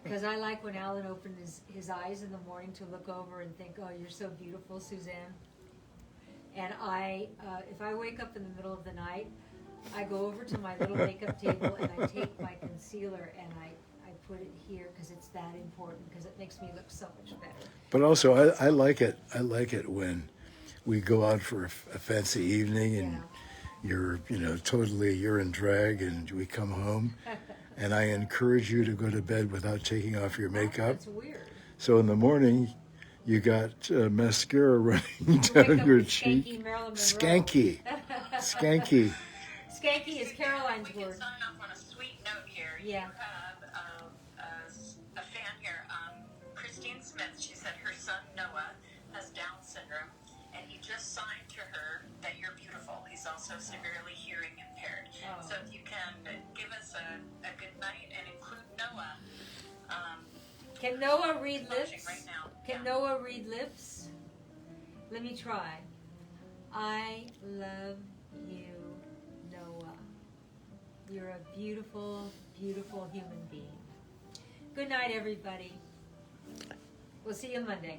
because I like when Alan opened his eyes in the morning to look over and think, oh, you're so beautiful, Suzanne. And if I wake up in the middle of the night, I go over to my little makeup table and I take my concealer and I put it here because it's that important, because it makes me look so much better. but also I like it. I like it when we go out for a fancy evening and you're you're in drag and we come home and I encourage you to go to bed without taking off your makeup. That's weird. So in the morning, you got mascara running Wake down up your with cheek. Skanky Marilyn Monroe. Skanky. Skanky. Skanky is Caroline's We can word. sign off on a sweet note here. Yeah. You have a fan here, Christine Smith. She said her son Noah has Down syndrome, and he just signed to her that you're beautiful. He's also severely hearing impaired. Oh. So if you can give us a good night and include Noah. Can Noah read He's watching lips? right now. Can Yeah. Noah read lips? Let me try. I love you, Noah. You're a beautiful, beautiful human being. Good night, everybody. We'll see you Monday.